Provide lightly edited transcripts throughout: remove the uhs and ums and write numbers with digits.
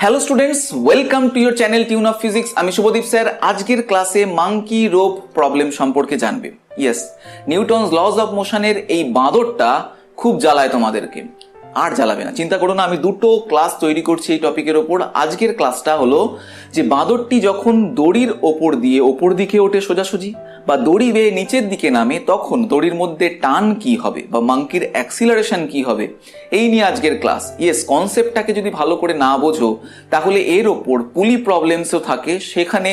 Hello students, welcome to your channel tune of physics. আমি Subhadip sir. আজকের ক্লাসে monkey rope problem সম্পর্কে জানবে। ইয়েস, নিউটনস লজ অফ মোশনের এই বাঁদরটা খুব জ্বালায় তোমাদেরকে। আর জ্বালাবে না, চিন্তা করো না। আমি দুটো ক্লাস তৈরি করছি এই টপিকের ওপর। আজকের ক্লাসটা হলো যে বাঁদরটি যখন দড়ির ওপর দিয়ে ওপর দিকে ওঠে সোজাসুজি, বা দড়ি বেয়ে নিচের দিকে নামে, তখন দড়ির মধ্যে টান কি হবে বা মাঙ্কির অ্যাক্সিলারেশন কি হবে, এই নিয়ে আজকের ক্লাস। ইয়েস, কনসেপ্টটাকে যদি ভালো করে না বোঝো তাহলে এর ওপর পুলি প্রবলেমসও থাকে। সেখানে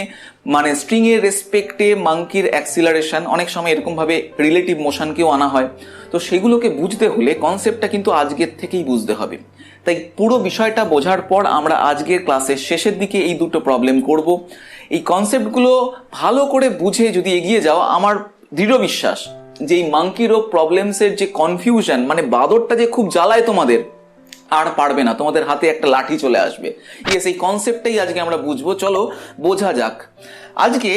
মানে স্ট্রিং এর রেসপেক্টে মাঙ্কির অ্যাক্সিলারেশন, অনেক সময় এরকম ভাবে রিলেটিভ মোশনকেও আনা হয়। তো সেগুলোকে বুঝতে হলে কনসেপ্টটা কিন্তু আজকের থেকেই বুঝতে হবে। তাই পুরো বিষয়টা বোঝার পর আমরা আজকের ক্লাসের শেষের দিকে এই দুটো প্রবলেম করব। এই কনসেপ্টগুলো ভালো করে বুঝে যদি এগিয়ে যাও, আমার দৃঢ় বিশ্বাস যে এই মাঙ্কি রোপ প্রবলেমসের যে কনফিউশন, মানে বাদরটা যে খুব জ্বালায় তোমাদের, আর পারবে না, তোমাদের হাতে একটা লাঠি চলে আসবে। ইয়েস, এই কনসেপ্টটাই আজকে আমরা বুঝবো। চলো বোঝা যাক। আজকে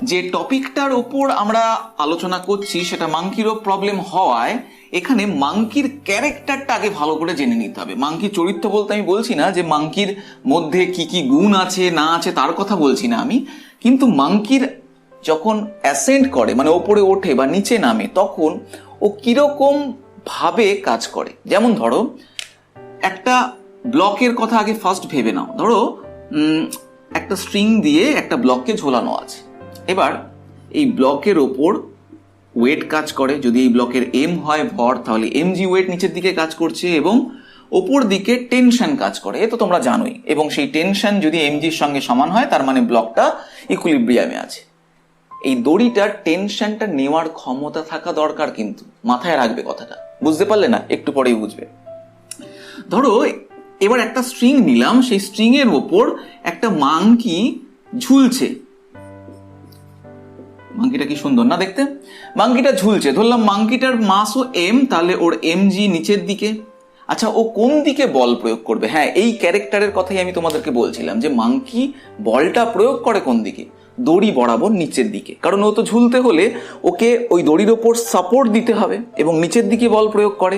যে টপিকটার উপর আমরা আলোচনা করছি সেটা মাঙ্কি রোপ প্রবলেম হওয়ায় এখানে মাঙ্কির ক্যারেক্টারটা আগে ভালো করে জেনে নিতে হবে। মাঙ্কির চরিত্র বলতে আমি বলছি না যে মাঙ্কির মধ্যে কি কি গুণ আছে না আছে তার কথা বলছি না আমি, কিন্তু মাঙ্কির যখন অ্যাসেন্ড করে, মানে ওপরে ওঠে বা নিচে নামে, তখন ও কিরকম ভাবে কাজ করে। যেমন ধরো একটা ব্লকের কথা আগে ফার্স্ট ভেবে নাও। ধরো একটা স্ট্রিং দিয়ে একটা ব্লককে ঝোলানো আছে। এবার এই ব্লকের ওপর ওয়েট কাজ করে। যদি এই ব্লকের এম হয় ভর, তাহলে এমজি ওয়েট নিচের দিকে কাজ করছে, এবং ওপর দিকে টেনশন কাজ করে, এ তো তোমরা জানোই। এবং সেই টেনশন যদি এমজির সঙ্গে সমান হয় তার মানে ব্লকটা ইকুইলিব্রিয়ামে আছে। এই দড়িটার টেনশনটা নেওয়ার ক্ষমতা থাকা দরকার, কিন্তু মাথায় রাখবে কথাটা। বুঝতে পারলে না? একটু পরেই বুঝবে। ধরো এবার একটা স্ট্রিং নিলাম, সেই স্ট্রিং এর ওপর একটা মাঙ্কি ঝুলছে। মাঙ্কিটা কি সুন্দর না দেখতে? মাঙ্কিটা ঝুলছে, ধরলাম মাঙ্কিটার মাসও এম, তাহলে ওর এমজি নিচের দিকে। আচ্ছা, ও কোন দিকে বল প্রয়োগ করবে? হ্যাঁ, এই ক্যারেক্টারের কথাই আমি তোমাদেরকে বলছিলাম যে মাঙ্কি বলটা প্রয়োগ করে কোন দিকে? দড়ি বরাবর নিচের দিকে। কারণ ও তো ঝুলতে হলে ওকে ওই দড়ির ওপর সাপোর্ট দিতে হবে, এবং নিচের দিকে বল প্রয়োগ করে।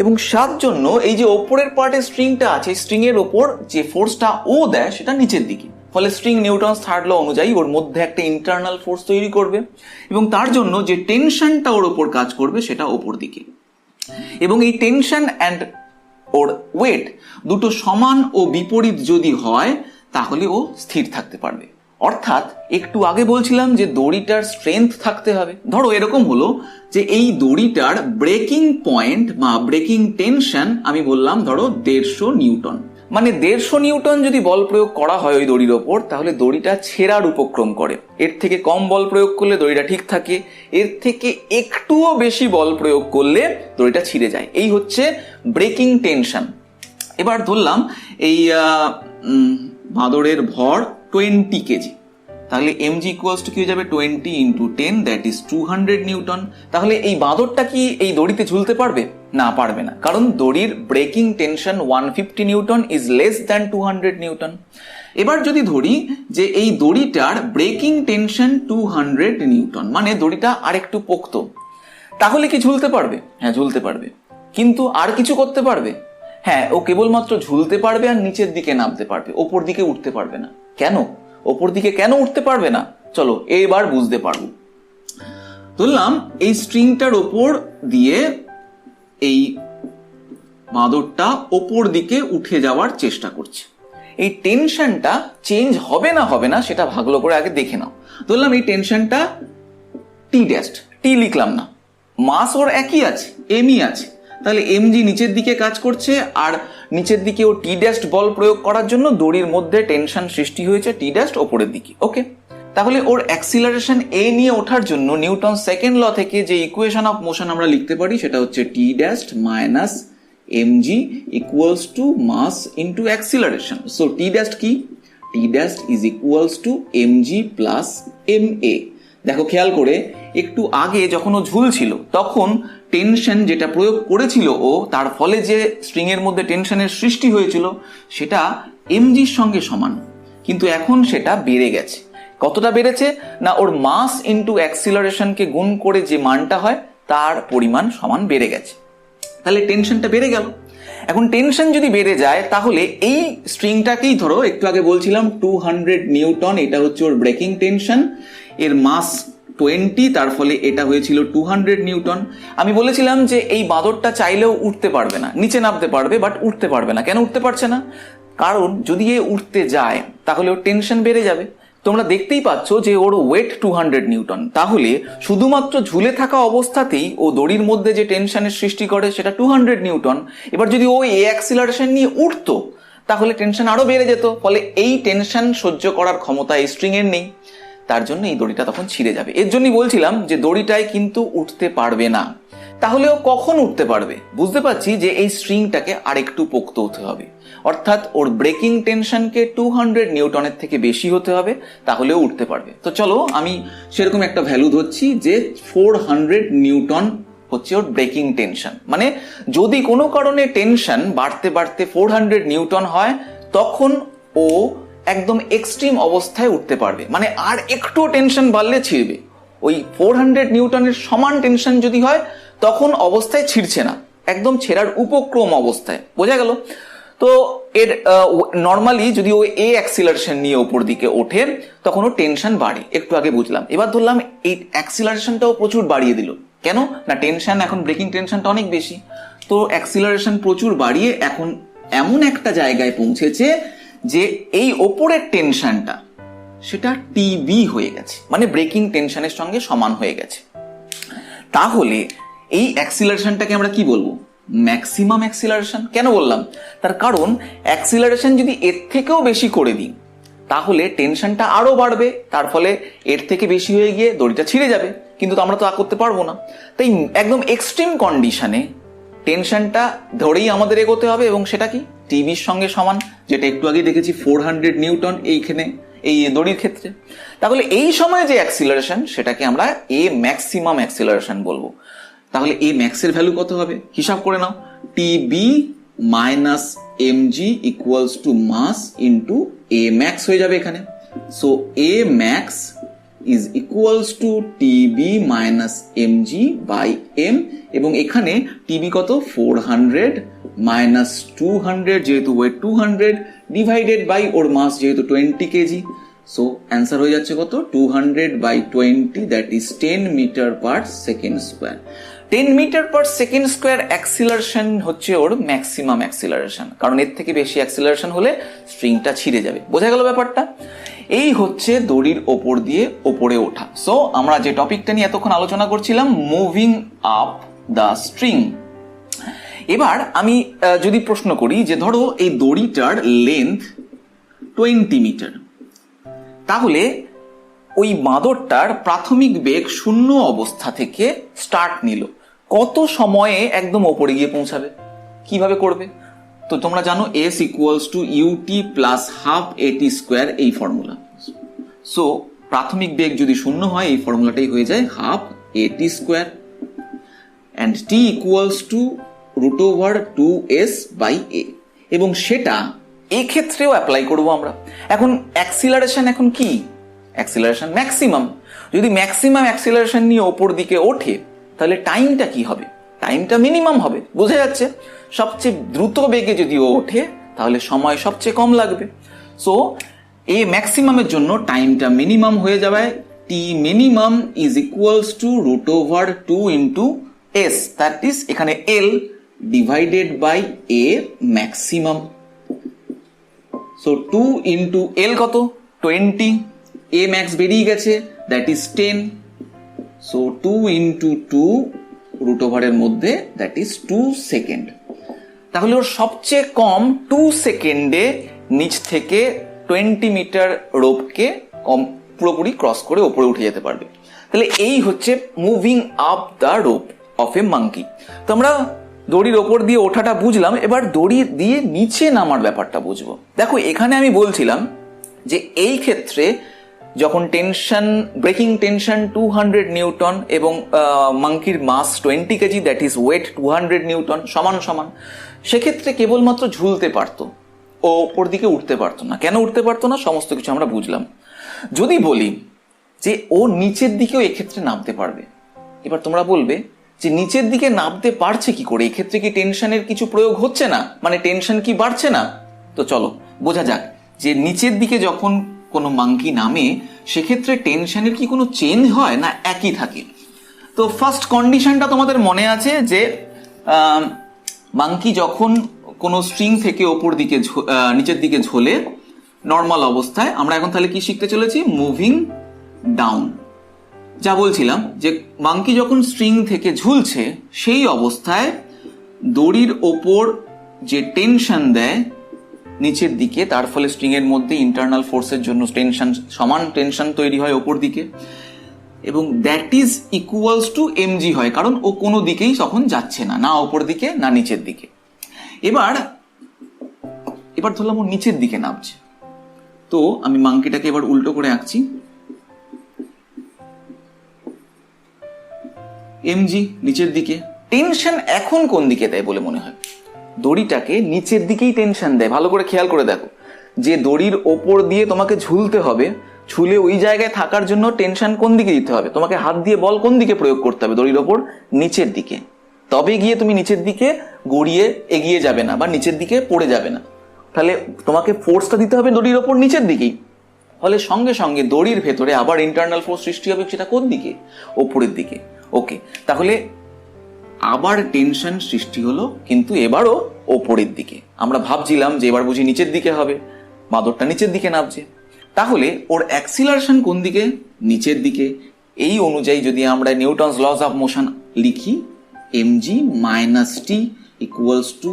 এবং সার জন্য এই যে ওপরের পার্টে স্ট্রিংটা আছে, স্ট্রিং এর ওপর যে ফোর্সটা ও দেয় সেটা নিচের দিকে। ফলে স্ট্রিং নিউটনস থার্ড ল অনুযায়ী ওর মধ্যে একটা ইন্টারনাল ফোর্স তৈরি করবে, এবং তার জন্য যে টেনশনটা ওর ওপর কাজ করবে সেটা ওপর দিকে। এবং এই টেনশন অ্যান্ড ওর ওয়েট দুটো সমান ও বিপরীত যদি হয় তাহলে ও স্থির থাকতে পারবে। অর্থাৎ একটু আগে বলছিলাম যে দড়িটার স্ট্রেংথ থাকতে হবে। ধরো এরকম হলো যে এই দড়িটার ব্রেকিং পয়েন্ট বা ব্রেকিং টেনশন আমি বললাম ধরো 150 নিউটন। মানে 150 নিউটন যদি বল প্রয়োগ করা হয় ওই দড়ির ওপর, তাহলে দড়িটা ছেঁড়ার উপক্রম করে। এর থেকে কম বল প্রয়োগ করলে দড়িটা ঠিক থাকে, এর থেকে একটুও বেশি বল প্রয়োগ করলে দড়িটা ছিঁড়ে যায়। এই হচ্ছে ব্রেকিং টেনশন। এবার ধরলাম এই বাঁদরের ভর 20 কেজি, তাহলে এমজি ইকুয়ালস টু কি হয়ে যাবে? 20 ইন্টু 10, দ্যাট ইজ 200 নিউটন। তাহলে এই বাঁদরটা কি এই দড়িতে ঝুলতে পারবে? না, পারবে না, কারণ দড়ির breaking tension 150 Newton is less than 200 Newton. এবার যদি ধরি যে এই দড়িটার ব্রেকিং টেনশন 200 নিউটন, মানে দড়িটা আরেকটু পোক্ত, তাহলে কি ঝুলতে পারবে? হ্যাঁ, ঝুলতে পারবে। কিন্তু আর কিছু করতে পারবে? হ্যাঁ, ও কেবলমাত্র ঝুলতে পারবে আর নিচের দিকে নামতে পারবে, ওপর দিকে উঠতে পারবে না। কেন ওপর দিকে কেন উঠতে পারবে না? চলো এবার বুঝতে পারবো। ধরলাম এই স্ট্রিংটার ওপর দিয়ে এই বাঁদরটা ওপর দিকে উঠে যাওয়ার চেষ্টা করছে। এই টেনশনটা চেঞ্জ হবে না হবে না সেটা ভালো করে আগে দেখে নাও। ধরলাম এই টেনশনটা টি ড্যাশ, টি লিখলাম না, মাস ওর একই আছে, এমই আছে, তাহলে এমজি নিচের দিকে কাজ করছে, আর নিচের দিকে ও টি ড্যাশ বল প্রয়োগ করার জন্য দড়ির মধ্যে টেনশন সৃষ্টি হয়েছে টি ড্যাশ ওপরের দিকে। ওকে, তাহলে ওর অ্যাক্সিলারেশন এ নিয়ে ওঠার জন্য নিউটন সেকেন্ড ল থেকে যে ইকুয়েশন অফ মোশন আমরা লিখতে পারি সেটা হচ্ছে T dash minus MG equals to mass into acceleration. So T dash কি? T dash is equals to MG plus M A. দেখো খেয়াল করে, একটু আগে যখন ও ঝুলছিল তখন টেনশন যেটা প্রয়োগ করেছিল ও, তার ফলে যে স্ট্রিং এর মধ্যে টেনশনের সৃষ্টি হয়েছিল সেটা এমজির সঙ্গে সমান, কিন্তু এখন সেটা বেড়ে গেছে। কতটা বেড়েছে? না, ওর মাস ইন্টু অ্যাক্সিলারেশনকে গুণ করে যে মানটা হয় তার পরিমাণ সমান বেড়ে গেছে, তাহলে টেনশনটা বেড়ে গেল। এখন টেনশন যদি বেড়ে যায় তাহলে এই স্ট্রিংটাকেই ধরো, একটু আগে বলছিলাম 200 নিউটন, এটা হচ্ছে ওর ব্রেকিং টেনশন, এর মাস 20, তার ফলে এটা হয়েছিল 200 নিউটন। আমি বলেছিলাম যে এই বাঁদরটা চাইলেও উঠতে পারবে না, নিচে নামতে পারবে বাট উঠতে পারবে না। কেন উঠতে পারছে না? কারণ যদি এ উঠতে যায় তাহলে ওর টেনশন বেড়ে যাবে। তোমরা দেখতেই পাচ্ছ যে ওর ওয়েট 200 নিউটন, তাহলে শুধুমাত্র ঝুলে থাকা অবস্থাতেই ও দড়ির মধ্যে যে টেনশনের সৃষ্টি করে সেটা 200 নিউটন। এবার যদি ও এ অ্যাক্সিলারেশন নিয়ে উঠতো তাহলে টেনশন আরো বেড়ে যেত, ফলে এই টেনশন সহ্য করার ক্ষমতা এই স্ট্রিং এর নেই, তার জন্য এই দড়িটা তখন ছিঁড়ে যাবে। এর জন্যই বলছিলাম যে দড়িটায় কিন্তু উঠতে পারবে না। তাহলে ও কখন উঠতে পারবে? বুঝতে পারছি যে এই স্ট্রিংটাকে আরেকটু পোক্ত হতে হবে, অর্থাৎ ওর ব্রেকিং টেনশনকে 200 নিউটনের থেকে বেশি হতে হবে, তাহলেও উঠতে পারবে। তো চলো আমি সেরকম একটা ভ্যালু ধরছি যে 400 নিউটন হচ্ছে ওর ব্রেকিং টেনশন। মানে যদি কোনো কারণে টেনশন বাড়তে বাড়তে 400 নিউটন হয় তখন ও একদম এক্সট্রিম অবস্থায় উঠতে পারবে, মানে আর একটু টেনশন বাড়লে ছিঁড়বে। ওই 400 নিউটনের সমান টেনশন যদি হয় তখন অবস্থায় ছিঁড়ছে না, একদম ছেঁড়ার উপক্রম অবস্থায়। বোঝা গেল? তো এর নর্মালি যদি ও এ অ্যাক্সিলারেশন নিয়ে উপর দিকে ওঠে তখন ও টেনশন বাড়ে, একটু আগে বুঝলাম। এবার ধরলাম এই অ্যাক্সিলারেশনটাও প্রচুর বাড়িয়ে দিল। কেন না? টেনশন এখন ব্রেকিং টেনশনটা অনেক বেশি, তো অ্যাক্সিলারেশন প্রচুর বাড়িয়ে এখন এমন একটা জায়গায় পৌঁছেছে যে এই ওপরের টেনশনটা সেটা টিবি হয়ে গেছে, মানে ব্রেকিং টেনশনের সঙ্গে সমান হয়ে গেছে। তাহলে এই অ্যাক্সিলারেশনটাকে আমরা কি বলবো? Maximum acceleration. কেন বললাম? তার কারণ অ্যাক্সিলারেশন যদি এর থেকেও বেশি করে দিই তাহলে টেনশনটা আরো বাড়বে, তার ফলে এর থেকে বেশি হয়ে গিয়ে দড়িটা ছিঁড়ে যাবে, কিন্তু আমরা তো করতে পারবো না। তাই একদম এক্সট্রিম কন্ডিশনে টেনশনটা ধরেই আমাদের এগোতে হবে, এবং সেটা কি টিভির সঙ্গে সমান, যেটা একটু আগে দেখেছি 400 নিউটন এইখানে এই দড়ির ক্ষেত্রে। তাহলে এই সময় যে অ্যাক্সিলারেশন সেটাকে আমরা এ ম্যাক্সিমাম অ্যাক্সিলারেশন বলবো। তাহলে এ ম্যাক্সের ভ্যালু কত হবে? হিসাব করে নাও, TB minus MG equals to mass into A max হয়ে যাবে এখানে। So A max is equals to TB minus MG by M, এবং এখানে টিবি কত? 400 মাইনাস 200, যেহেতু ওয়েট 200, ডিভাইডেড বাই ওর মাস যেহেতু 20 কেজি। সো অ্যান্সার হয়ে যাচ্ছে কত? 200 by 20, that is 10 metre per second square. 10 metre per second square acceleration হচ্ছে ওর ম্যাক্সিমাম অ্যাক্সিলারেশন, কারণ এর থেকে বেশি অ্যাক্সিলারেশন হলে স্ট্রিংটা ছিঁড়ে যাবে। বোঝা গেল ব্যাপারটা? এই হচ্ছে দড়ির ওপর দিয়ে ওপরে ওঠা। সো আমরা যে টপিকটা নিয়ে এতক্ষণ আলোচনা করছিলাম, মুভিং আপ দ্য স্ট্রিং। এবার আমি যদি প্রশ্ন করি যে ধরো এই দড়িটার লেন্থ 20 মিটার, তাহলে ওই বাঁদরটার প্রাথমিক বেগ শূন্য অবস্থা থেকে স্টার্ট নিল, কত সময়ে একদম ওপরে গিয়ে পৌঁছাবে? কিভাবে করবে? তো তোমরা জানো S equals to U T plus half এটি স্কোয়ার, এই ফর্মুলা। সো প্রাথমিক বেগ যদি শূন্য হয় এই ফর্মুলাটাই হয়ে যায় হাফ এটি square, and T equals to root over 2s by A, এবং সেটা এক্ষেত্রেও অ্যাপ্লাই করবো আমরা। এখন অ্যাক্সিলারেশন এখন কি? Acceleration maximum. যদি ম্যাক্সিমাম অ্যাক্সিলারেশন নিয়ে ওপর দিকে ওঠে তাহলে টাইমটা কি হবে? টাইমটা মিনিমাম হবে। বোঝা যাচ্ছে? সবচেয়ে দ্রুত বেগে যদি ও ওঠে তাহলে সময় সবচেয়ে কম লাগবে। সো এ ম্যাক্সিমামের জন্য টাইমটা মিনিমাম হয়ে যাবে। T minimum is equals to root over 2 into S, that is এখানে L divided by A maximum. So 2 into L কত? 20, এ ম্যাক্স বেরিয়ে গেছে, that is 10। So 2 into 2 root ওভারের মধ্যে, দ্যাট ইজ 2 সেকেন্ড। তাহলে ওর সবচেয়ে কম 2 সেকেন্ডে নিচ থেকে 20 মিটার রোপকে পুরোপুরি ক্রস করে ওপরে উঠে যেতে পারবে। তাহলে এই হচ্ছে moving up the rope of A monkey. তো আমরা দড়ির ওপর দিয়ে ওঠাটা বুঝলাম, এবার দড়ি দিয়ে নিচে নামার ব্যাপারটা বুঝবো। দেখো এখানে আমি বলছিলাম যে এই ক্ষেত্রে যখন টেনশন ব্রেকিং টেনশন 200 নিউটন এবং মাঙ্কির mass 20 KG, that is weight 200 newton সমান সমান, সেক্ষেত্রে কেবলমাত্র ঝুলতে পারতো, ও ওপর দিকে উঠতে পারতো না। কেন উঠতে পারতো না? সমস্ত কিছু আমরা বুঝলাম। যদি বলি যে ও নিচের দিকেও এক্ষেত্রে নামতে পারবে, এবার তোমরা বলবে যে নিচের দিকে নামতে পারছে কি করে, এক্ষেত্রে কি টেনশনের কিছু প্রয়োগ হচ্ছে না, মানে টেনশন কি বাড়ছে না? তো চলো বোঝা যাক যে নিচের দিকে যখন কোনো মাঙ্কি নামে সেক্ষেত্রে টেনশনের কি কোনো চেঞ্জ হয় না একই থাকে। তো ফার্স্ট কন্ডিশনটা তোমাদের মনে আছে যে মাঙ্কি যখন কোনো স্ট্রিং থেকে ওপর দিকে নিচের দিকে ঝোলে নর্মাল অবস্থায়, আমরা এখন তাহলে কি শিখতে চলেছি, মুভিং ডাউন। যা বলছিলাম যে মাঙ্কি যখন স্ট্রিং থেকে ঝুলছে সেই অবস্থায় দড়ির ওপর যে টেনশন দেয় নিচের দিকে, তার ফলে স্ট্রিং এর মধ্যে ইন্টারনাল ফোর্সের জন্য টেনশন, সমান টেনশন তৈরি হয় ওপর দিকে, এবং that is equals to MG হয়, কারণ ও কোনো দিকেই তখন যাচ্ছে না, না ওপর দিকে না নিচের দিকে। এবার ধরলাম ও নিচের দিকে নামছে, তো আমি মাঙ্কিটাকে এবার উল্টো করে আঁকছি। এমজি নিচের দিকে, টেনশন এখন কোন দিকে দেয় বলে মনে হয়? দড়িটাকে নিচের দিকেই টেনশন দেয়। ভালো করে খেয়াল করে দেখো, যে দড়ির ওপর দিয়ে তোমাকে ঝুলতে হবে, ঝুলে ওই জায়গায় থাকার জন্য টেনশন কোন দিকে দিতে হবে? তোমাকে হাত দিয়ে বল কোন দিকে প্রয়োগ করতে হবে? দড়ির ওপর নিচের দিকে, তবে গিয়ে তুমি নিচের দিকে গড়িয়ে এগিয়ে যাবে না বা নিচের দিকে পড়ে যাবে না। তাহলে তোমাকে ফোর্সটা দিতে হবে দড়ির ওপর নিচের দিকেই, ফলে সঙ্গে সঙ্গে দড়ির ভেতরে আবার ইন্টারনাল ফোর্স সৃষ্টি হবে, সেটা কোন দিকে? ওপরের দিকে। ওকে, তাহলে আবার টেনশন সৃষ্টি হলো, কিন্তু এবারও ওপরের দিকে। আমরা ভাবছিলাম যে এবার বুঝি নিচের দিকে হবে, বাদরটা নিচের দিকে নামছে, তাহলে ওর অ্যাক্সিলারেশন কোন দিকে? নিচের দিকে। এই অনুযায়ী যদি আমরা নিউটনস লস অফ মোশন লিখি, mg minus T equals to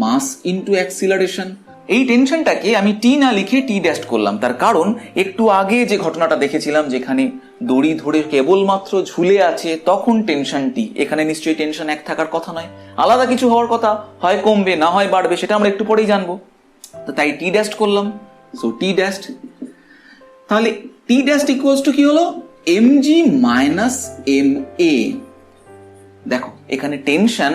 mass into acceleration. এই টেনশনটাকে আমি টি না লিখে টি ড্যাশ করলাম, তার কারণ একটু আগে যে ঘটনাটা দেখেছিলাম যেখানে দড়ি ধরে কেবলমাত্র ঝুলে আছে তখন টেনশন টি, এখানে নিশ্চয়ই টেনশন এক থাকার কথা নয়, আলাদা কিছু হওয়ার কথা, হয় কমবে না হয় বাড়বে, সেটা আমরা একটু পরেই জানবো। তো তাই টি ড্যাশ করলাম, সো টি ড্যাশ। তাহলে টি ড্যাশ ইকুয়ালস টু কি হলো? mg minus M A. দেখো এখানে টেনশন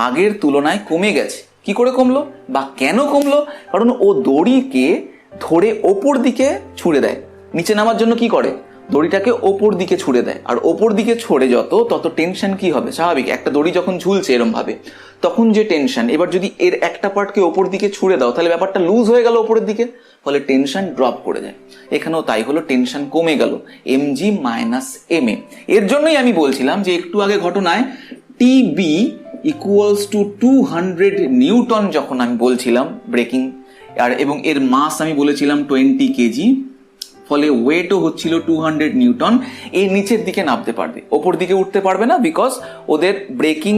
আগের তুলনায় কমে গেছে। কি করে কমলো বা কেন কমলো? কারণ ও দড়িকে ধরে ওপর দিকে ছুড়ে দেয়। নিচে নামার জন্য কি করে? দড়িটাকে ওপর দিকে ছুড়ে দেয়, আর ওপর দিকে ছড়ে তত টেনশন কি হবে? স্বাভাবিক, একটা দড়ি যখন ঝুলছে এরম ভাবে, তখন যে টেনশন, এবার যদি এর একটা পার্টকে ওপর দিকে ছুড়ে দাও তাহলে ব্যাপারটা লুজ হয়ে গেল ওপরের দিকে, ফলে টেনশন ড্রপ করে যায়। এখানেও তাই হলো, টেনশন কমে গেল, mg মাইনাস এম এ। এর জন্যই আমি বলছিলাম যে একটু আগে ঘটনায় টিবি ইকুয়ালস টু 200 নিউটন যখন আমি বলছিলাম ব্রেকিং, আর এবং এর মাস আমি বলেছিলাম 20 কেজি, ফলে ওয়েটও হচ্ছিল 200 নিউটন। এই নিচের দিকে নামতে পারবে, ওপর দিকে উঠতে পারবে না, বিকজ ওদের ব্রেকিং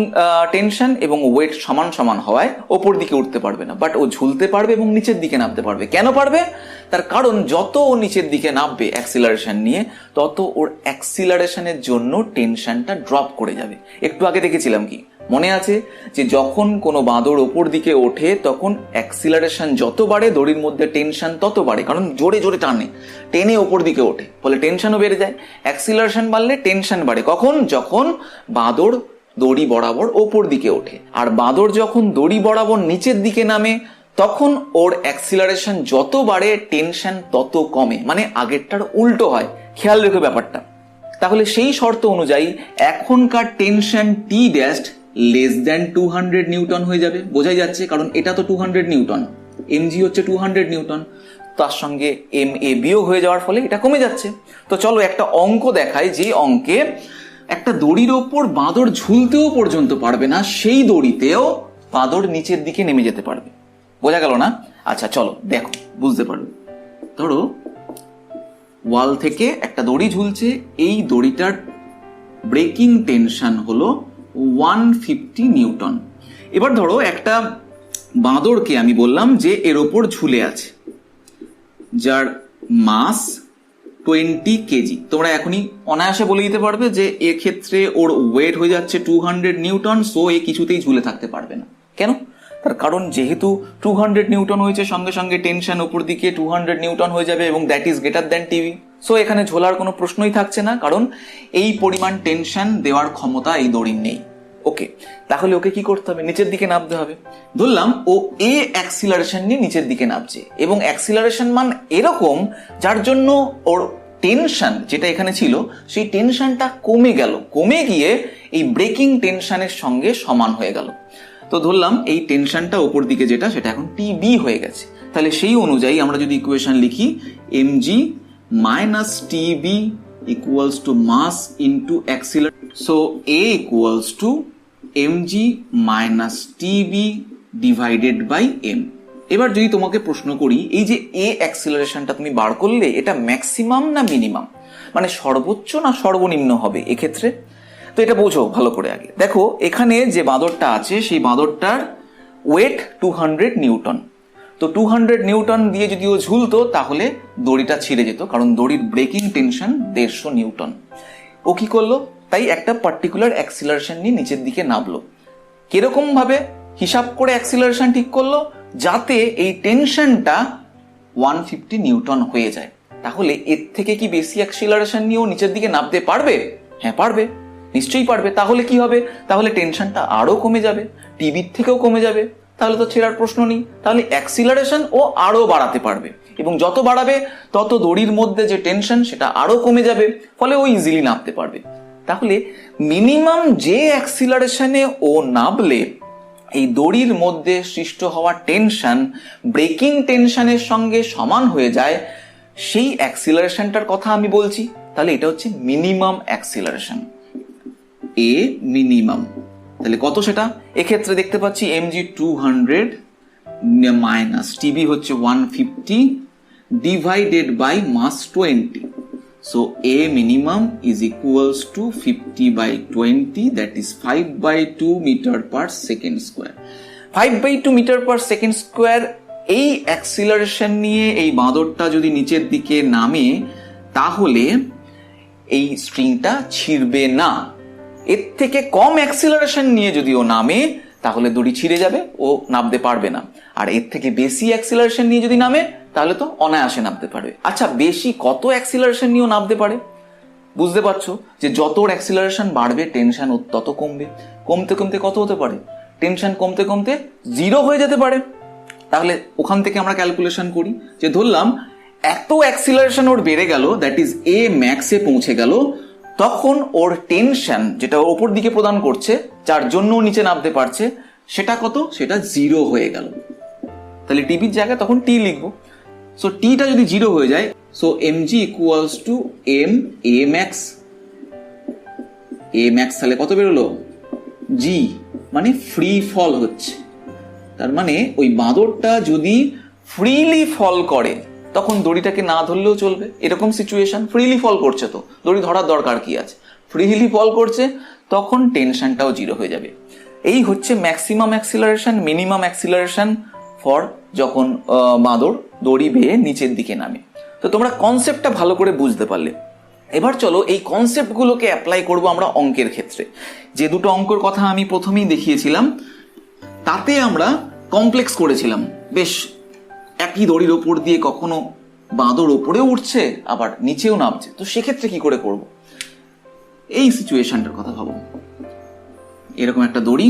টেনশন এবং ওয়েট সমান সমান হওয়ায় ওপর দিকে উঠতে পারবে না, বাট ও ঝুলতে পারবে এবং নিচের দিকে নামতে পারবে। কেন পারবে? তার কারণ যত ও নিচের দিকে নামবে অ্যাক্সিলারেশন নিয়ে, তত ওর অ্যাক্সিলারেশনের জন্য টেনশনটা ড্রপ করে যাবে। একটু আগে দেখেছিলাম কি মনে আছে, যে যখন কোনো বাঁদর ওপর দিকে ওঠে তখন অ্যাক্সিলারেশন যত বাড়ে দড়ির মধ্যে টেনশন তত বাড়ে, কারণ জোরে জোরে টেনে ওপর দিকে ওঠে, ফলে টেনশনও বেড়ে যায়। অ্যাক্সিলারেশন বাড়লে টেনশন বাড়ে কখন? যখন বাঁদর দড়ি বরাবর ওপর দিকে ওঠে। আর বাঁদর যখন দড়ি বরাবর নিচের দিকে নামে তখন ওর অ্যাক্সিলারেশন যত বাড়ে টেনশন তত কমে, মানে আগেরটার উল্টো হয়। খেয়াল রেখো ব্যাপারটা। তাহলে সেই শর্ত অনুযায়ী এখনকার টেনশন টি ড্যাশ লেস দ্যান 200 নিউটন হয়ে যাবে। বোঝাই যাচ্ছে, কারণ এটা তো 200 নিউটন, mg হচ্ছে 200 নিউটন, তার সঙ্গে এম এ বিয়োগ হয়ে যাওয়ার ফলে এটা কমে যাচ্ছে। তো চলো একটা অঙ্ক দেখাই, যে অঙ্কে একটা দড়ির ওপর বাঁদর ঝুলতেও পর্যন্ত পারবে না, সেই দড়িতেও বাঁদর নিচের দিকে নেমে যেতে পারবে। বোঝা গেল না? আচ্ছা চলো দেখো, বুঝতে পারবে। ধরো ওয়াল থেকে একটা দড়ি ঝুলছে, এই দড়িটার ব্রেকিং টেনশন হলো 150 নিউটন। এবার ধরো একটা বাঁদরকে আমি বললাম যে এর ওপর ঝুলে আছে, যার মাস 20 কেজি। তোমরা এখনই অনায়াসে বলে দিতে পারবে যে এক্ষেত্রে ওর ওয়েট হয়ে যাচ্ছে 200 নিউটন, সো এ কিছুতেই ঝুলে থাকতে পারবে না। কেন? তার কারণ যেহেতু 200 নিউটন হয়েছে, সঙ্গে সঙ্গে টেনশন উপর দিকে 200 নিউটন হয়ে যাবে এবং that is greater than TV, so এখানে ঝোলার কোনো প্রশ্নই থাকছে না, কারণ এই পরিমাণ টেনশন দেওয়ার ক্ষমতা এই দড়ির নেই। ওকে, তাহলে ওকে কি করতে হবে? নিচের দিকে নামতে হবে। ধরলাম ও এ অ্যাক্সিলারেশন নিয়ে নিচের দিকে নামছে, এবং অ্যাক্সিলারেশন মান এরকম যার জন্য ওর টেনশন যেটা এখানে ছিল সেই টেনশনটা কমে গেল, কমে গিয়ে এই ব্রেকিং টেনশনের সঙ্গে সমান হয়ে গেল। তো ধরলাম এই টেনশনটা ওপর দিকে যেটা সেটা এখন টিবি হয়ে গেছে। তাহলে সেই অনুযায়ী আমরা যদি ইকুয়েশন লিখি mg minus T B equals to mass into acceleration, so a equals to mg minus T B divided by m। এবার যদি তোমাকে প্রশ্ন করি এই যে a অ্যাক্সিলারেশনটা তুমি বার করলে এটা ম্যাক্সিমাম না মিনিমাম, মানে সর্বোচ্চ না সর্বনিম্ন হবে এক্ষেত্রে? তো এটা বোঝো ভালো করে। আগে দেখো এখানে যে বাঁদরটা আছে সেই বাঁদরটার ওয়েট 200 নিউটন। তো 200 নিউটন দিয়ে যদি ও ঝুলতো তাহলে দড়িটা ছিঁড়ে যেত, কারণ দড়ির ব্রেকিং টেনশন 150 নিউটন। ও কি করলো, তাই একটা পার্টিকুলার অ্যাক্সিলারেশন নিয়ে নিচের দিকে নামলো। কিরকম ভাবে হিসাব করে অ্যাক্সিলারেশন ঠিক করলো, যাতে এই টেনশনটা 150 নিউটন হয়ে যায়। তাহলে এর থেকে কি বেশি অ্যাক্সিলারেশন নিয়েও নিচের দিকে নামতে পারবে? হ্যাঁ পারবে, নিশ্চয়ই পারবে। তাহলে কি হবে, তাহলে টেনশনটা আরো কমে যাবে, টিবির থেকেও কমে যাবে, তাহলে তো ছেড়ার প্রশ্ন নেই। তাহলে অ্যাক্সিলারেশন ও আরো বাড়াতে পারবে, এবং যত বাড়াবে তত দড়ির মধ্যে যে টেনশন সেটা আরো কমে যাবে, ফলে ও ইজিলি নামতে পারবে। তাহলে মিনিমাম যে অ্যাক্সিলারেশনে ও নামলে এই দড়ির মধ্যে সৃষ্ট হওয়া টেনশন ব্রেকিং টেনশনের সঙ্গে সমান হয়ে যায়, সেই অ্যাক্সিলারেশনটার কথা আমি বলছি। তাহলে এটা হচ্ছে মিনিমাম অ্যাক্সিলারেশন, এ মিনিমাম। তাহলে কত সেটা? এক্ষেত্রে দেখতে পাচ্ছি mg 200 মাইনাস টিবি হচ্ছে 150 divided by mass 20, so a minimum is equals to 50/20, that is 5/2 meter per second square. 5/2 meter per second square এই অ্যাক্সিলারেশন নিয়ে এই বাঁদরটা যদি নিচের দিকে নামে তাহলে এই স্ট্রিংটা ছিঁড়বে না। এর থেকে কম অ্যাক্সিলারেশন নিয়ে যদি ও নামে তাহলে দড়ি ছিঁড়ে যাবে, ও নামতে পারবে না। আর এর থেকে বেশি অ্যাক্সিলারেশন নিয়ে যদি নামে তাহলে তো অনায়াসে নামতে পারবে। আচ্ছা, বেশি কত অ্যাক্সিলারেশন নিয়েও নামতে পারে? বুঝতে পারছো যে যত অ্যাক্সিলারেশন বাড়বে টেনশন তত কমবে, কমতে কমতে কত হতে পারে, টেনশন কমতে কমতে 0 হয়ে যেতে পারে। তাহলে ওখান থেকে আমরা ক্যালকুলেশন করি যে ধরলাম এত অ্যাক্সিলারেশন ওর বেড়ে গেল, দ্যাট ইজ এ ম্যাক্সে পৌঁছে গেল, তখন ওর টেনশন যেটা ওপর দিকে প্রদান করছে, যার জন্য ও নিচে নামতে পারছে, সেটা কত? সেটা 0 হয়ে গেল। তাহলে টিবির জায়গায় তখন টি লিখবো। সো টিটা যদি 0 হয়ে যায়, so mg equals to m a max। a max তাহলে কত বেরোলো? g, মানে ফ্রি ফল হচ্ছে। তার মানে ওই বাঁদরটা যদি ফ্রিলি ফল করে তখন দড়িটাকে না ধরলেও চলবে, এরকম সিচুয়েশন। ফ্রিলি ফল করছে তো দড়ি ধরার দরকার কি আছে, ফ্রিলি ফল করছে, তখন টেনশনটাও 0 হয়ে যাবে। এই হচ্ছে maximum acceleration, minimum acceleration for যখন বাঁদর দড়ি বেয়ে নিচের দিকে নামে। তো তোমরা কনসেপ্টটা ভালো করে বুঝতে পারলে। এবার চলো এই কনসেপ্টগুলোকে অ্যাপ্লাই করব আমরা অঙ্কের ক্ষেত্রে। যে দুটো অঙ্কের কথা আমি প্রথমেই দেখিয়েছিলাম তাতে আমরা কমপ্লেক্স করেছিলাম, বেশ একই দড়ির ওপর দিয়ে কখনো বাঁদর ওপরে উঠছে আবার নিচেও নামছে। তো সেক্ষেত্রে কি করে করব, এই সিচুয়েশনটার কথা ভাবো। এরকম একটা দড়ি,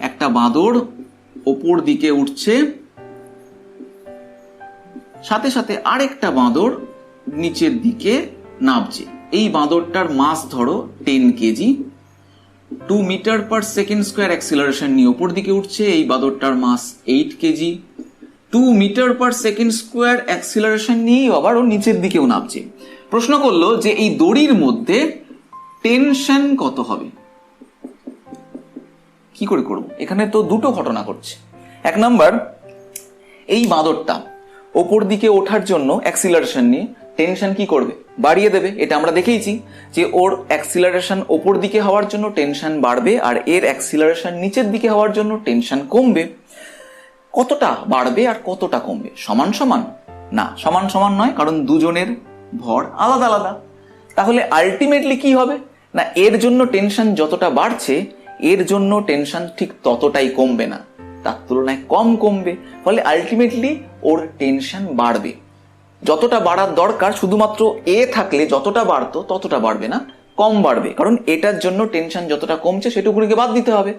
একটা বাঁদর ওপর দিকে উঠছে, সাথে সাথে আরেকটা বাঁদর নিচের দিকে নামছে। এই বাঁদরটার মাস ধরো 10 KG, 2 metre per second square acceleration নিয়ে ওপর দিকে উঠছে। এই বাঁদরটার mass 8 KG, 2 metre per second square acceleration নিয়ে আবার ও নিচের দিকেও নামছে। প্রশ্ন করলো যে এই দড়ির মধ্যে টেনশন কত হবে। কি করে করব? এখানে তো দুটো ঘটনা ঘটছে। এক নাম্বার, এই বাঁদরটা ওপর দিকে ওঠার জন্য অ্যাক্সিলারেশন নিয়ে টেনশন কি করবে, বাড়িয়ে দেবে। এটা আমরা দেখেইছি যে ওর অ্যাক্সিলারেশন ওপর দিকে হওয়ার জন্য টেনশন বাড়বে, আর এর অ্যাক্সিলারেশন নিচের দিকে হওয়ার জন্য টেনশন কমবে। কতটা বাড়বে আর কতটা কমবে? সমান সমান? না, সমান সমান নয়, কারণ দুজনের ভর আলাদা আলাদা। তাহলে আলটিমেটলি কি হবে না, এর জন্য টেনশন যতটা বাড়ছে এর জন্য টেনশন ঠিক ততটাই কমবে না, তার তুলনায় কম কমবে। ফলে আলটিমেটলি ওর টেনশন বাড়বে। যতটা বাড়ার দরকার শুধুমাত্র এ থাকলে যতটা বাড়তো ততটা বাড়বে না, কম বাড়বে, কারণ এটার জন্য টেনশন যতটা কমছে সেটুকুকে বাদ দিতে হবে।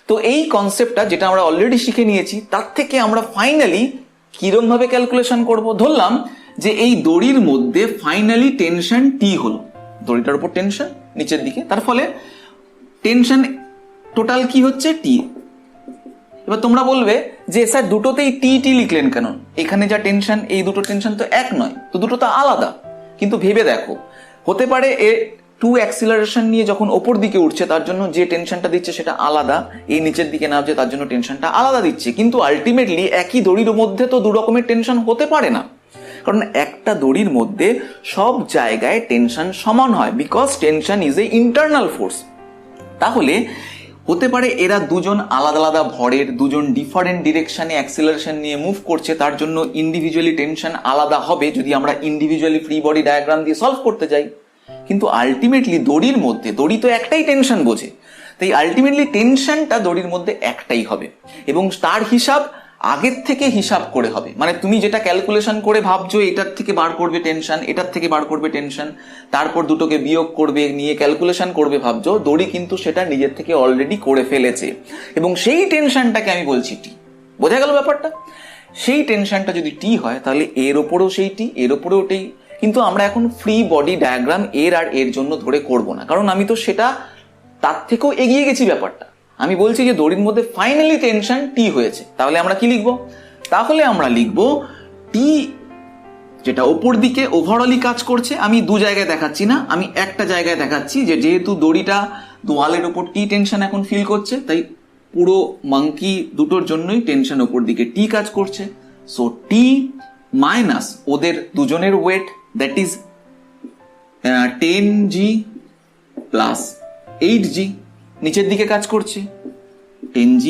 তো এই কনসেপ্টটা যেটা আমরা অলরেডি শিখে নিয়েছি, তার থেকে আমরা ফাইনালি কিরম ভাবে ক্যালকুলেশন করব। ধরলাম যে এই দড়ির মধ্যে ফাইনালি টেনশন টি হলো, দড়িটার উপর টেনশন নিচের দিকে, তার ফলে টেনশন টোটাল কি হচ্ছে টি। এবার তোমরা বলবে যে স্যার দুটোতেই টি টি লিখলেন কেন, এখানে যা টেনশন এই দুটো টেনশন তো এক নয়, তো দুটো তো আলাদা। কিন্তু ভেবে দেখো, হতে পারে এ টু অ্যাক্সিলারেশন নিয়ে যখন ওপর দিকে উঠছে তার জন্য যে টেনশনটা দিচ্ছে সেটা আলাদা, এই নিচের দিকে নামছে তার জন্য টেনশনটা আলাদা দিচ্ছে, কিন্তু আলটিমেটলি একই দড়ির মধ্যে তো দু রকমের টেনশন হতে পারে না, কারণ একটা দড়ির মধ্যে সব জায়গায় টেনশন সমান হয়, because tension is a internal force. তাহলে হতে পারে এরা দুজন আলাদা আলাদা ভরের, দুজন ডিফারেন্ট ডিরেকশনে অ্যাক্সিলারেশন নিয়ে মুভ করছে, তার জন্য ইন্ডিভিজুয়ালি টেনশন আলাদা হবে যদি আমরা ইন্ডিভিজুয়ালি ফ্রি বডি ডায়াগ্রাম দিয়ে সলভ করতে যাই। কিন্তু আলটিমেটলি দড়ির মধ্যে, দড়ি তো একটাই টেনশন বোঝে, তাই আলটিমেটলি টেনশনটা দড়ির মধ্যে একটাই হবে এবং তার হিসাব আগের থেকে হিসাব করে হবে। মানে তুমি যেটা ক্যালকুলেশন করে ভাবছো এটার থেকে বার করবে টেনশন, এটার থেকে বার করবে টেনশন, তারপর দুটোকে বিয়োগ করবে, নিয়ে ক্যালকুলেশন করবে ভাবছো, দড়ি কিন্তু সেটা নিজের থেকে অলরেডি করে ফেলেছে এবং সেই টেনশনটাকে আমি বলছি টি। বোঝা গেল ব্যাপারটা? সেই টেনশনটা যদি টি হয় তাহলে এর ওপরেও সেই টি, এর ওপরেও টি। কিন্তু আমরা এখন ফ্রি বডি ডায়াগ্রাম এর আর এর জন্য ধরে করব না, কারণ আমি তো সেটা তার থেকেও এগিয়ে গেছি ব্যাপারটা। আমি বলছি যে দড়ির মধ্যে ফাইনালি টেনশন টি হয়েছে, তাহলে আমরা কি লিখবো? তাহলে আমরা লিখবো টি যেটা ওপর দিকে ওভারঅলই কাজ করছে, আমি দু জায়গায় দেখাচ্ছি না, আমি একটা জায়গায় দেখাচ্ছি যে যেহেতু দড়িটা দোয়ালের ওপর টি টেনশন এখন ফিল করছে, তাই পুরো মাঙ্কি দুটোর জন্যই টেনশন ওপর দিকে টি কাজ করছে। সো টি মাইনাস ওদের দুজনের wait, that is 10g plus 8g, নিচের দিকে কাজ করছে 10g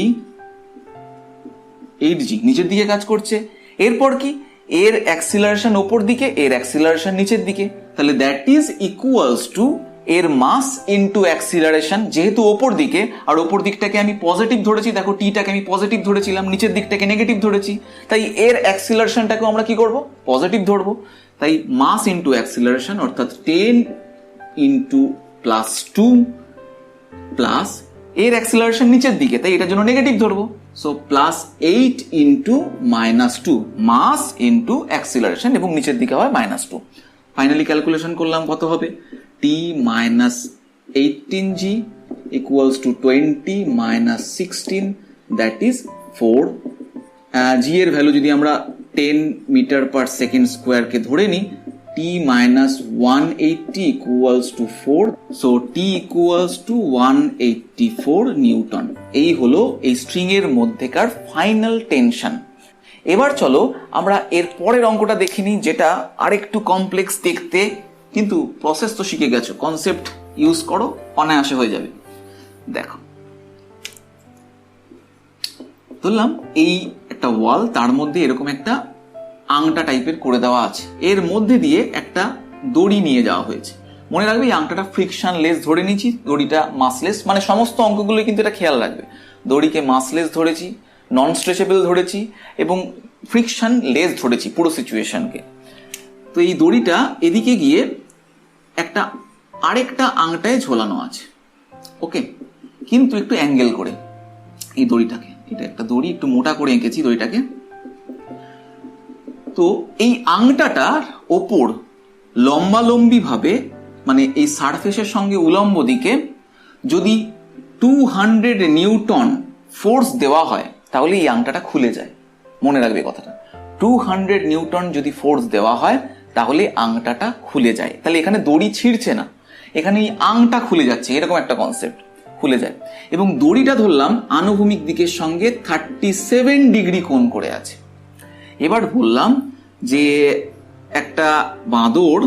8g নিচের দিকে কাজ করছে। এরপর কি, এর অ্যাক্সিলারেশন ওপর দিকে, এর অ্যাক্সিলারেশন নিচের দিকে, তাহলে দ্যাট ইজ ইকুয়ালস টু এর মাস ইনটু অ্যাক্সিলারেশন, যেহেতু ওপর দিকে আর ওপর দিকটাকে আমি পজিটিভ ধরেছি, দেখো টিটাকে আমি পজিটিভ ধরেছিলাম, নিচের দিকটাকে নেগেটিভ ধরেছি, তাই এর অ্যাক্সিলারেশনটাকে আমরা কি করব? পজিটিভ ধরবো। তাই মাস ইনটু অ্যাক্সিলারেশন অর্থাৎ 10 ইনটু প্লাস 2 প্লাস এর অ্যাক্সিলারেশন নিচের দিকে, তাই এটার জন্য নেগেটিভ ধরবো। So plus 8 into minus 2, mass into acceleration এবং নিচের দিকে হয় মাইনাস 2। ফাইনালি ক্যালকুলেশন করলাম কত হবে, T minus 18g equals to 20 minus 16, that is 4। G এর ভ্যালু যদি আমরা 10 মিটার পার সেকেন্ড স্কোয়ারকে ধরে নিই, t minus 180 equals to 4, so t equals to 184 Newton. এই হলো এই স্ট্রিং এর মধ্যেকার ফাইনাল টেনশন। এবার চলো আমরা এর পরের অঙ্কটা দেখে নিই, যেটা আরেকটু কমপ্লেক্স দেখতে, কিন্তু প্রসেস তো শিখে গেছো, কনসেপ্ট ইউজ করো, অনায়াসে হয়ে যাবে। দেখো, ধরলাম এই একটা ওয়াল, তার মধ্যে এরকম একটা আংটা টাইপের করে দেওয়া আছে, এর মধ্যে দিয়ে একটা দড়ি নিয়ে যাওয়া হয়েছে। মনে রাখবে এই আংটাটা ফ্রিকশন লেস ধরে নিয়েছি, দড়িটা মাসলেস, মানে সমস্ত অঙ্কগুলো কিন্তু এটা খেয়াল রাখবে, দড়িকে মাসলেস ধরেছি, নন স্ট্রেচেবল ধরেছি এবং ফ্রিকশন লেস ধরেছি পুরো সিচুয়েশনকে। তো এই দড়িটা এদিকে গিয়ে একটা আরেকটা আংটায় ঝোলানো আছে, ওকে, কিন্তু একটু অ্যাঙ্গেল করে এই দড়িটাকে, এটা একটা দড়ি, একটু মোটা করে এঁকেছি দড়িটাকে। তো এই আংটাটার ওপর লম্বালম্বি ভাবে, মানে এই সারফেসের সঙ্গে উলম্ব দিকে যদি 200 নিউটন ফোর্স দেওয়া হয় তাহলে এই আংটাটা খুলে যায়। মনে রাখবে কথাটা, 200 নিউটন যদি ফোর্স দেওয়া হয় তাহলে আংটাটা খুলে যায়। তাহলে এখানে দড়ি ছিঁড়ছে না, এখানে এই আংটা খুলে যাচ্ছে, এরকম একটা কনসেপ্ট, খুলে যায়। এবং দড়িটা ধরলাম আনুভূমিক দিকের সঙ্গে 37 ডিগ্রি কোণ করে আছে। এবার বললাম যে একটা বাঁদর,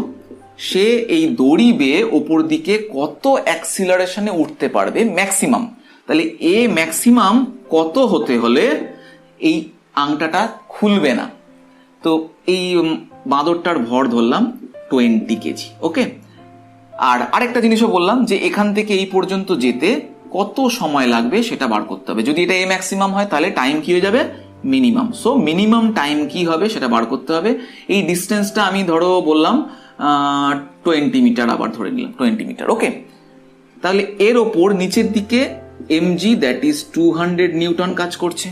সে এই দড়ি বেয়ে ওপর দিকে কত অ্যাক্সিলারেশনে উঠতে পারবে ম্যাক্সিমাম, তাহলে এ ম্যাক্সিমাম কত হতে হলে এই আংটাটা খুলবে না। তো এই বাঁদরটার ভর ধরলাম 20 কেজি, ওকে। আর আরেকটা জিনিসও বললাম যে এখান থেকে এই পর্যন্ত যেতে কত সময় লাগবে সেটা বার করতে হবে। যদি এটা এ ম্যাক্সিমাম হয় তাহলে টাইম কি হয়ে যাবে, মিনিমাম। সো মিনিমাম টাইম কি হবে সেটা বার করতে হবে। এই ডিস্টেন্সটা আমি ধরো বললাম 20 মিটার, আবার ধরে নিলাম 20 মিটার, ওকে। তাহলে এর ওপর নিচের দিকে mg দ্যাট ইজ 200 নিউটন কাজ করছে,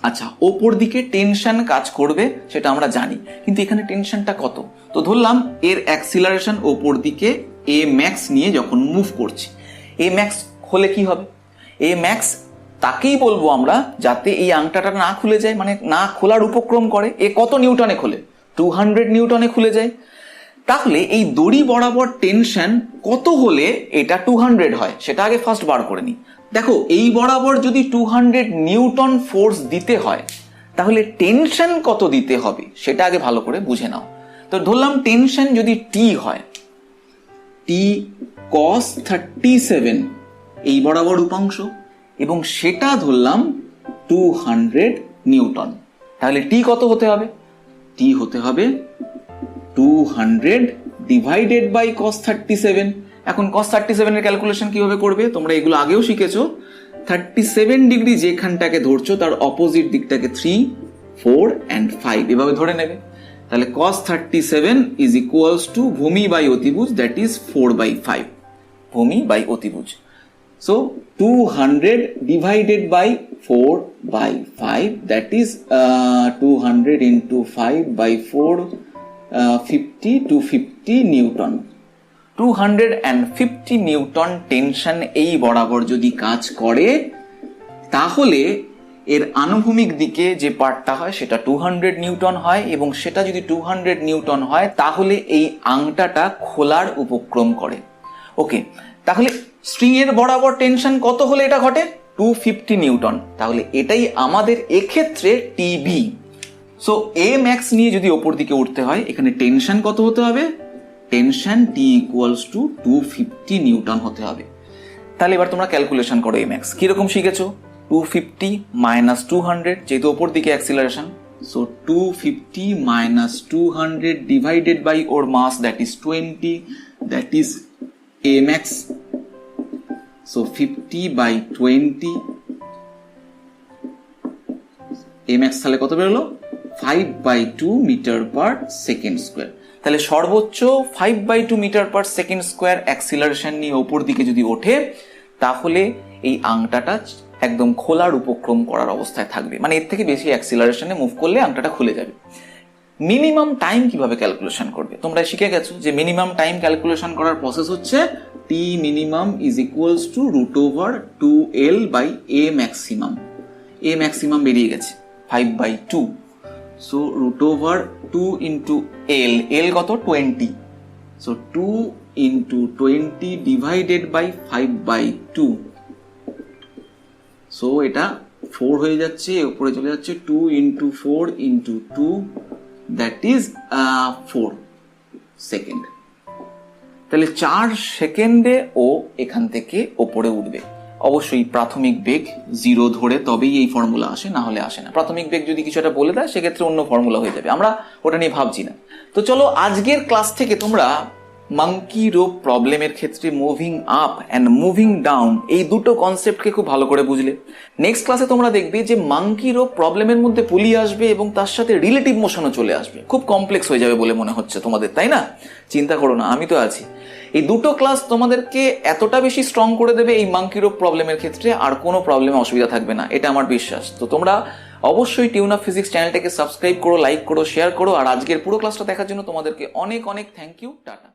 আচ্ছা, ওপর দিকে টেনশন কাজ করবে সেটা আমরা জানি, কিন্তু এখানে টেনশনটা কত? তো ধরলাম এর অ্যাক্সিলারেশন ওপর দিকে এ ম্যাক্স নিয়ে যখন মুভ করছি, এ ম্যাক্স হলে কি হবে? এ ম্যাক্স তাকেই বলবো আমরা যাতে এই আংটাটা না খুলে যায়, মানে না খোলার উপক্রম করে। এ কত নিউটনে খোলে? 200 নিউটনে খুলে যায়। তাহলে এই দড়ি বরাবর টেনশন কত হলে এটা 200 হয় সেটা আগে ফার্স্ট বার করে নি। দেখো, এই বরাবর যদি 200 নিউটন ফোর্স দিতে হয় তাহলে টেনশন কত দিতে হবে সেটা আগে ভালো করে বুঝে নাও। তো ধরলাম টেনশন যদি টি হয়, টি cos 37 এই বরাবর উপাংশ, এবং সেটা ধরলাম 200 নিউটন, তাহলে টি কত হতে হবে? টি হতে হবে 200 ডিভাইডেড বাই cos 37। এখন cos 37 এর ক্যালকুলেশন কিভাবে করবে? তোমরা এগুলো আগেও শিখেছো। 37 ডিগ্রি যেখানটাকে ধরছো তার অপোজিট দিকটাকে 3, 4 and 5 এভাবে ধরে নেবে। তাহলে cos 37 ইজ ইকুয়ালস টু ভূমি বাই অতিভুজ, দ্যাট ইজ 4/5, ভূমি বাই অতিভুজ। So 200 divided by 4/5, that is 200 into 5/4, 50 to 50 newton. 250 newton tension এই বরাবর যদি কাজ করে তাহলে এর আনুভূমিক দিকে যে পার্টটা হয় সেটা 200 নিউটন হয়, এবং সেটা যদি 200 নিউটন হয় তাহলে এই আংটাটা খোলার উপক্রম করে। ওকে, তাহলে স্ট্রিং এর বরাবর টেনশন কত হলে এটা ঘটে? 250 নিউটন। তাহলে এটাই আমাদের এক্ষেত্রে টিবি। সো এ ম্যাক্স নিয়ে যদি ওপর দিকে উঠতে হয় এখানে টেনশন কত হতে হবে? টেনশন টি ইকুয়ালস টু 250 নিউটন হতে হবে। তাহলে এবার তোমরা ক্যালকুলেশন করো এ ম্যাক্স কিরকম শিখেছো। 250 মাইনাস 200, যেহেতু ওপর দিকে acceleration, so 250 minus 200 divided by ওর mass, that is 20, that is A max. So 50/20, A max তাহলে কত বেরোলো? 5/2 মিটার পার সেকেন্ড স্কোয়ার। তাহলে সর্বোচ্চ 5/2 metre per second square acceleration নিয়ে ওপর দিকে যদি ওঠে তাহলে এই আংটাটা একদম খোলার উপক্রম করার অবস্থায় থাকবে, মানে এর থেকে বেশি অ্যাক্সিলারেশনে মুভ করলে আংটাটা খুলে যাবে। মিনিমাম টাইম কিভাবে ক্যালকুলেশন করবে? তোমরা শিখে গেছো যে মিনিমাম টাইম ক্যালকুলেশন করার প্রসেস হচ্ছে T minimum is equals to √2l by A maximum. A maximum বেরিয়ে গেছে 5/2, সো √2 ইন্টু এল, এল কত? 20, so 2 into 20 divided by 5/2, so এটা 4 হয়ে যাচ্ছে, উপরে চলে যাচ্ছে 2 into 4 into 2, that is 4 second. তাহলে 4 সেকেন্ডে ও এখান থেকে ওপরে উঠবে। অবশ্যই প্রাথমিক বেগ 0 ধরে তবেই এই ফর্মুলা আসে, না হলে আসে না। প্রাথমিক বেগ যদি কিছু একটা বলে দেয় সেক্ষেত্রে অন্য ফর্মুলা হয়ে যাবে, আমরা ওটা নিয়ে ভাবছি না। তো চলো, আজকের ক্লাস থেকে তোমরা মাঙ্কি রোপ প্রবলেমের ক্ষেত্রে moving up and moving down এই দুটো কনসেপ্টকে খুব ভালো করে বুঝলে। নেক্সট ক্লাসে তোমরা দেখবে যে মাঙ্কি রোপ প্রবলেমের মধ্যে পুলি আসবে এবং তার সাথে রিলেটিভ মোশনও চলে আসবে। খুব কমপ্লেক্স হয়ে যাবে বলে মনে হচ্ছে তোমাদের, তাই না? চিন্তা করো না, আমি তো আছি। এই দুটো ক্লাস তোমাদেরকে এতটা বেশি স্ট্রং করে দেবে এই মাঙ্কি রোপ প্রবলেমের ক্ষেত্রে, আর কোনো প্রবলেমে অসুবিধা থাকবে না, এটা আমার বিশ্বাস। তো তোমরা অবশ্যই টিউন অফ ফিজিক্স চ্যানেলটাকে সাবস্ক্রাইব করো, লাইক করো, শেয়ার করো। আর আজকের পুরো ক্লাসটা দেখার জন্য তোমাদেরকে অনেক অনেক থ্যাংক ইউ। টাটা।